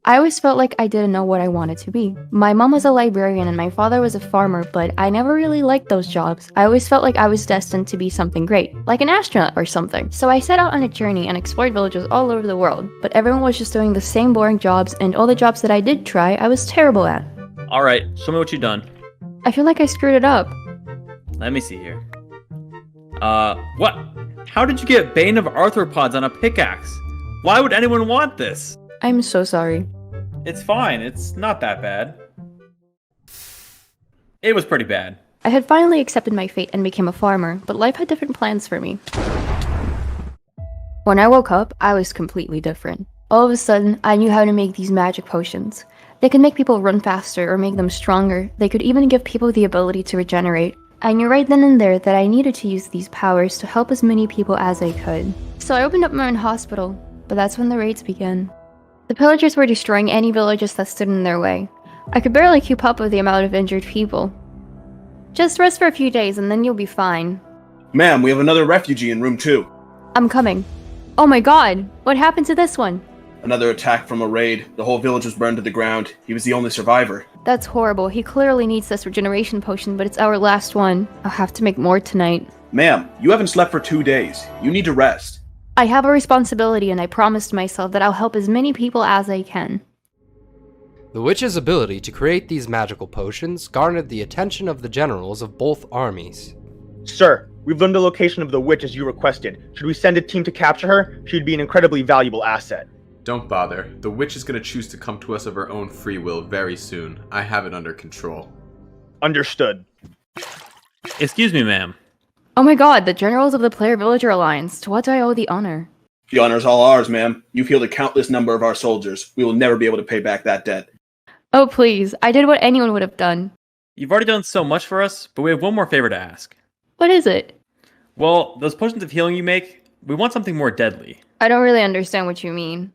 I always felt like I didn't know what I wanted to be. My mom was a librarian and my father was a farmer, but I never really liked those jobs. I always felt like I was destined to be something great, like an astronaut or something. So I set out on a journey and explored villages all over the world, but everyone was just doing the same boring jobs, and all the jobs that I did try, I was terrible at. Alright, show me what you've done. I feel like I screwed it up. Let me see here. What? How did you get Bane of Arthropods on a pickaxe? Why would anyone want this? I'm so sorry. It's fine, it's not that bad. It was pretty bad. I had finally accepted my fate and became a farmer, but life had different plans for me. When I woke up, I was completely different. All of a sudden, I knew how to make these magic potions. They could make people run faster or make them stronger. They could even give people the ability to regenerate. I knew right then and there that I needed to use these powers to help as many people as I could. So I opened up my own hospital, but that's when the raids began. The pillagers were destroying any villages that stood in their way. I could barely keep up with the amount of injured people. Just rest for a few days and then you'll be fine. Ma'am, we have another refugee in room 2. I'm coming. Oh my god, what happened to this one? Another attack from a raid. The whole village was burned to the ground. He was the only survivor. That's horrible. He clearly needs this regeneration potion, but it's our last one. I'll have to make more tonight. Ma'am, you haven't slept for 2 days. You need to rest. I have a responsibility and I promised myself that I'll help as many people as I can. The witch's ability to create these magical potions garnered the attention of the generals of both armies. Sir, we've learned the location of the witch as you requested. Should we send a team to capture her? She'd be an incredibly valuable asset. Don't bother. The witch is going to choose to come to us of her own free will very soon. I have it under control. Understood. Excuse me, ma'am. Oh my god, the generals of the Player Villager Alliance. To what do I owe the honor? The honor's all ours, ma'am. You've healed a countless number of our soldiers. We will never be able to pay back that debt. Oh please, I did what anyone would have done. You've already done so much for us, but we have one more favor to ask. What is it? Well, those potions of healing you make, we want something more deadly. I don't really understand what you mean.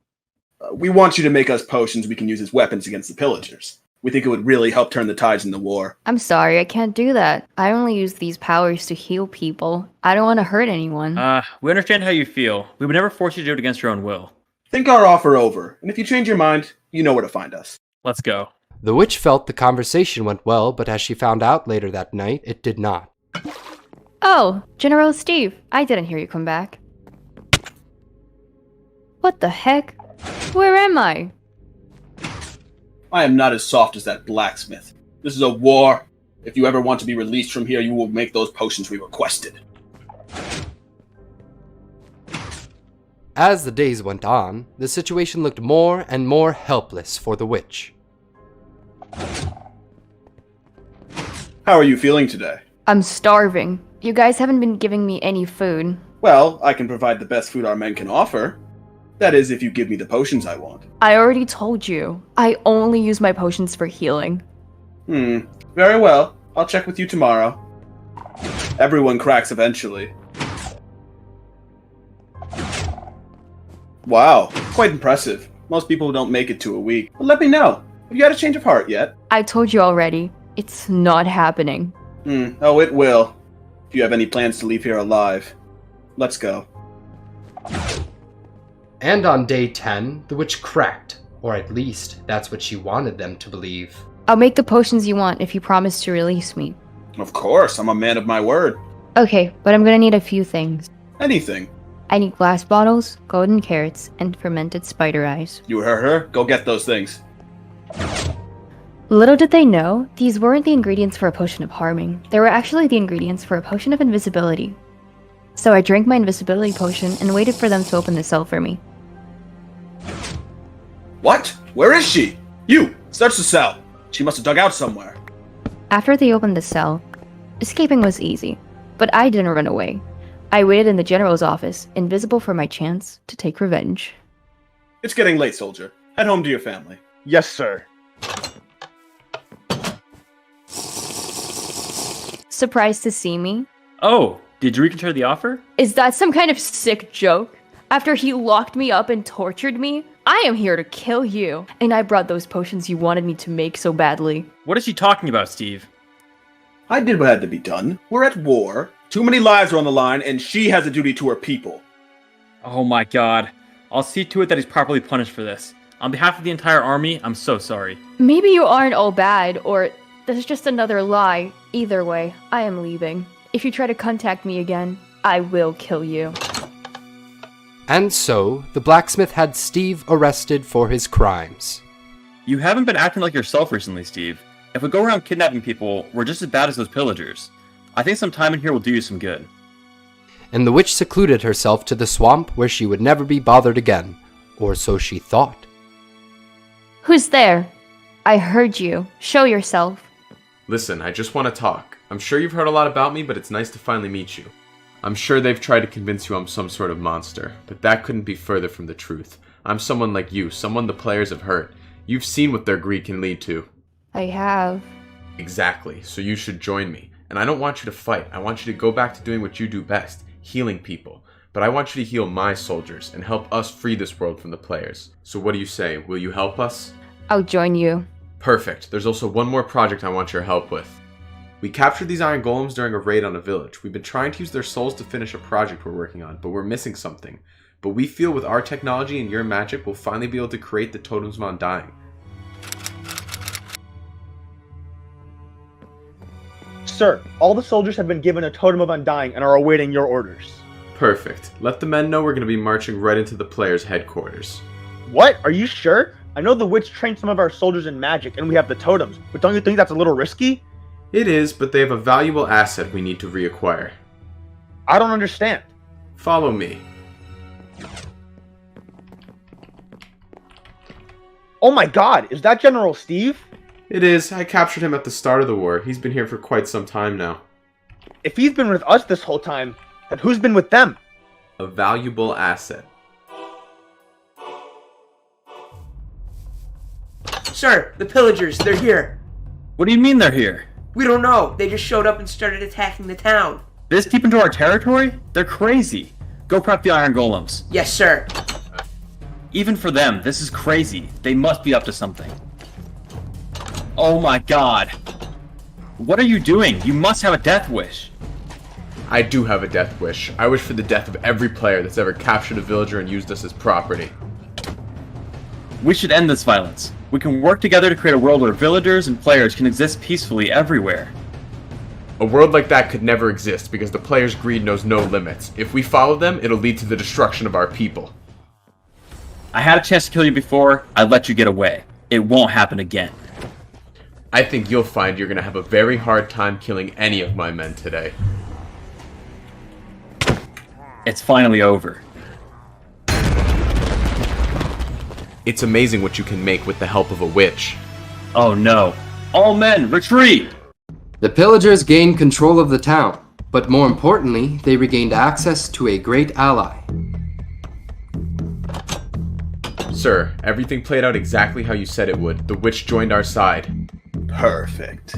We want you to make us potions we can use as weapons against the pillagers. We think it would really help turn the tides in the war. I'm sorry, I can't do that. I only use these powers to heal people. I don't want to hurt anyone. We understand how you feel. We would never force you to do it against your own will. Think our offer over, and if you change your mind, you know where to find us. Let's go. The witch felt the conversation went well, but as she found out later that night, it did not. Oh, General Steve, I didn't hear you come back. What the heck? Where am I? I am not as soft as that blacksmith. This is a war. If you ever want to be released from here, you will make those potions we requested. As the days went on, the situation looked more and more helpless for the witch. How are you feeling today? I'm starving. You guys haven't been giving me any food. Well, I can provide the best food our men can offer. That is, if you give me the potions I want. I already told you. I only use my potions for healing. Very well. I'll check with you tomorrow. Everyone cracks eventually. Wow, quite impressive. Most people don't make it to a week. But let me know. Have you had a change of heart yet? I told you already. It's not happening. Oh, it will. If you have any plans to leave here alive. Let's go. And on day 10, the witch cracked, or at least that's what she wanted them to believe. I'll make the potions you want if you promise to release me. Of course, I'm a man of my word. Okay, but I'm gonna need a few things. Anything. I need glass bottles, golden carrots, and fermented spider eyes. You heard her? Go get those things. Little did they know, these weren't the ingredients for a potion of harming. They were actually the ingredients for a potion of invisibility. So I drank my invisibility potion and waited for them to open the cell for me. What? Where is she? You! Search the cell! She must have dug out somewhere. After they opened the cell, escaping was easy, but I didn't run away. I waited in the general's office, invisible for my chance to take revenge. It's getting late, soldier. Head home to your family. Yes, sir. Surprised to see me? Oh, did you reconsider the offer? Is that some kind of sick joke? After he locked me up and tortured me? I am here to kill you, and I brought those potions you wanted me to make so badly. What is she talking about, Steve? I did what had to be done. We're at war. Too many lives are on the line, and she has a duty to her people. Oh my god. I'll see to it that he's properly punished for this. On behalf of the entire army, I'm so sorry. Maybe you aren't all bad, or this is just another lie. Either way, I am leaving. If you try to contact me again, I will kill you. And so, the blacksmith had Steve arrested for his crimes. You haven't been acting like yourself recently, Steve. If we go around kidnapping people, we're just as bad as those pillagers. I think some time in here will do you some good. And the witch secluded herself to the swamp where she would never be bothered again, or so she thought. Who's there? I heard you. Show yourself. Listen, I just want to talk. I'm sure you've heard a lot about me, but it's nice to finally meet you. I'm sure they've tried to convince you I'm some sort of monster, but that couldn't be further from the truth. I'm someone like you, someone the players have hurt. You've seen what their greed can lead to. I have. Exactly, so you should join me. And I don't want you to fight. I want you to go back to doing what you do best, healing people. But I want you to heal my soldiers and help us free this world from the players. So what do you say? Will you help us? I'll join you. Perfect. There's also one more project I want your help with. We captured these iron golems during a raid on a village. We've been trying to use their souls to finish a project we're working on, but we're missing something. But we feel with our technology and your magic, we'll finally be able to create the totems of undying. Sir, all the soldiers have been given a totem of undying and are awaiting your orders. Perfect. Let the men know we're going to be marching right into the players' headquarters. What? Are you sure? I know the witch trained some of our soldiers in magic and we have the totems, but don't you think that's a little risky? It is, but they have a valuable asset we need to reacquire. I don't understand. Follow me. Oh my god, is that General Steve? It is. I captured him at the start of the war. He's been here for quite some time now. If he's been with us this whole time, then who's been with them? A valuable asset. Sir, the pillagers, they're here. What do you mean they're here? We don't know. They just showed up and started attacking the town. This deep into our territory? They're crazy. Go prep the iron golems. Yes, sir. Even for them, this is crazy. They must be up to something. Oh my god. What are you doing? You must have a death wish. I do have a death wish. I wish for the death of every player that's ever captured a villager and used us as property. We should end this violence. We can work together to create a world where villagers and players can exist peacefully everywhere. A world like that could never exist because the players' greed knows no limits. If we follow them, it'll lead to the destruction of our people. I had a chance to kill you before, I let you get away. It won't happen again. I think you'll find you're gonna have a very hard time killing any of my men today. It's finally over. It's amazing what you can make with the help of a witch. Oh no. All men, retreat! The pillagers gained control of the town, but more importantly, they regained access to a great ally. Sir, everything played out exactly how you said it would. The witch joined our side. Perfect.